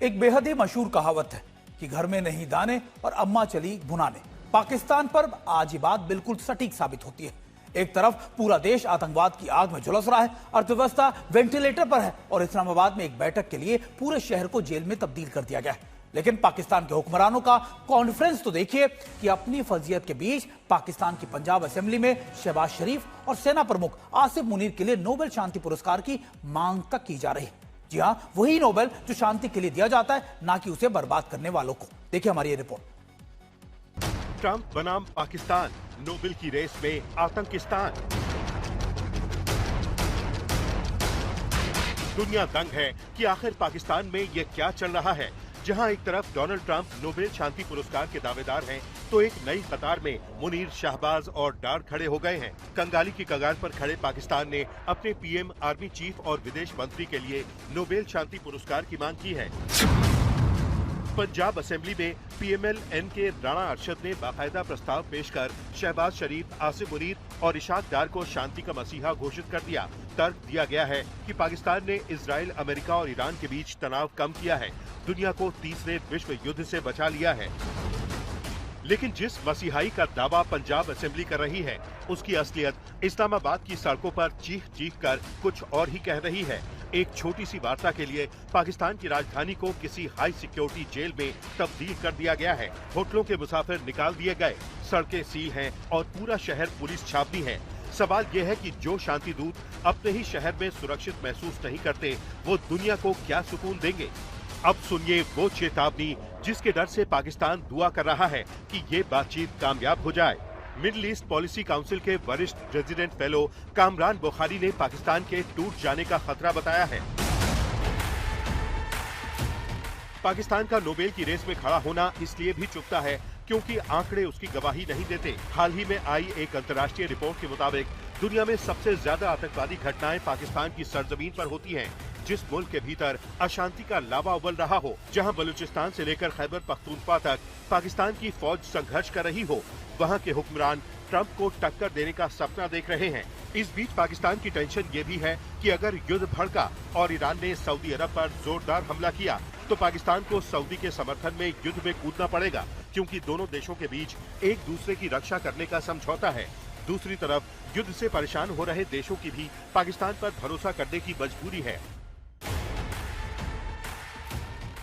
एक बेहद ही मशहूर कहावत है कि घर में नहीं दाने और अम्मा चली भुनाने। पाकिस्तान पर आज ये बात बिल्कुल सटीक साबित होती है। एक तरफ पूरा देश आतंकवाद की आग में झुलस रहा है, अर्थव्यवस्था वेंटिलेटर पर है और इस्लामाबाद में एक बैठक के लिए पूरे शहर को जेल में तब्दील कर दिया गया है। लेकिन पाकिस्तान के हुक्मरानों का कॉन्फ्रेंस तो देखिए कि अपनी फजीयत के बीच पाकिस्तान की पंजाब असेंबली में शहबाज शरीफ और सेना प्रमुख आसिफ मुनीर के लिए नोबेल शांति पुरस्कार की मांग तक की जा रही है। जी हां, वही नोबेल जो शांति के लिए दिया जाता है, ना कि उसे बर्बाद करने वालों को। देखिए हमारी ये रिपोर्ट। ट्रंप बनाम पाकिस्तान, नोबेल की रेस में आतंकिस्तान। दुनिया दंग है कि आखिर पाकिस्तान में ये क्या चल रहा है, जहां एक तरफ डोनाल्ड ट्रंप नोबेल शांति पुरस्कार के दावेदार हैं, तो एक नई कतार में मुनीर, शहबाज और डार खड़े हो गए हैं। कंगाली की कगार पर खड़े पाकिस्तान ने अपने पीएम, आर्मी चीफ और विदेश मंत्री के लिए नोबेल शांति पुरस्कार की मांग की है। पंजाब असेंबली में पीएमएल-एन के राणा अरशद ने बाकायदा प्रस्ताव पेश कर शहबाज शरीफ, आसिफ मुनीर और इशाक डार को शांति का मसीहा घोषित कर दिया। तर्क दिया गया है कि पाकिस्तान ने इजराइल, अमेरिका और ईरान के बीच तनाव कम किया है, दुनिया को तीसरे विश्व युद्ध से बचा लिया है। लेकिन जिस मसीहाई का दावा पंजाब असेंबली कर रही है, उसकी असलियत इस्लामाबाद की सड़कों पर चीख चीख कर कुछ और ही कह रही है। एक छोटी सी वार्ता के लिए पाकिस्तान की राजधानी को किसी हाई सिक्योरिटी जेल में तब्दील कर दिया गया है। होटलों के मुसाफिर निकाल दिए गए, सड़कें सील हैं और पूरा शहर पुलिस छावनी है। सवाल ये है कि जो शांति दूत अपने ही शहर में सुरक्षित महसूस नहीं करते, वो दुनिया को क्या सुकून देंगे। अब सुनिए वो चेतावनी जिसके डर से पाकिस्तान दुआ कर रहा है कि ये बातचीत कामयाब हो जाए। मिडिल ईस्ट पॉलिसी काउंसिल के वरिष्ठ रेजिडेंट फेलो कामरान बुखारी ने पाकिस्तान के टूट जाने का खतरा बताया है। पाकिस्तान का नोबेल की रेस में खड़ा होना इसलिए भी चुभता है क्योंकि आंकड़े उसकी गवाही नहीं देते। हाल ही में आई एक अंतर्राष्ट्रीय रिपोर्ट के मुताबिक दुनिया में सबसे ज्यादा आतंकवादी घटनाएं पाकिस्तान की सरजमीन पर होती हैं। जिस मुल्क के भीतर अशांति का लावा उबल रहा हो, जहां बलूचिस्तान से लेकर खैबर पख्तूनख्वा तक पाकिस्तान की फौज संघर्ष कर रही हो, वहां के हुक्मरान ट्रंप को टक्कर देने का सपना देख रहे हैं। इस बीच पाकिस्तान की टेंशन ये भी है कि अगर युद्ध भड़का और ईरान ने सऊदी अरब पर जोरदार हमला किया, तो पाकिस्तान को सऊदी के समर्थन में युद्ध में कूदना पड़ेगा, क्योंकि दोनों देशों के बीच एक दूसरे की रक्षा करने का समझौता है। दूसरी तरफ युद्ध से परेशान हो रहे देशों की भी पाकिस्तान पर भरोसा करने की मजबूरी है।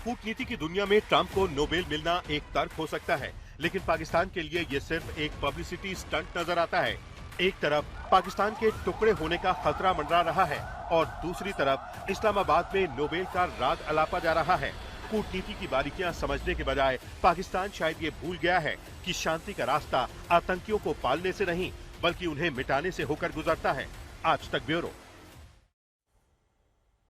कूटनीति की दुनिया में ट्रंप को नोबेल मिलना एक तर्क हो सकता है, लेकिन पाकिस्तान के लिए ये सिर्फ एक पब्लिसिटी स्टंट नजर आता है। एक तरफ पाकिस्तान के टुकड़े होने का खतरा मंडरा रहा है और दूसरी तरफ इस्लामाबाद में नोबेल का राग अलापा जा रहा है। कूटनीति की बारीकियां समझने के बजाय पाकिस्तान शायद ये भूल गया है कि शांति का रास्ता आतंकियों को पालने से नहीं, बल्कि उन्हें मिटाने से होकर गुजरता है। आज तक ब्यूरो।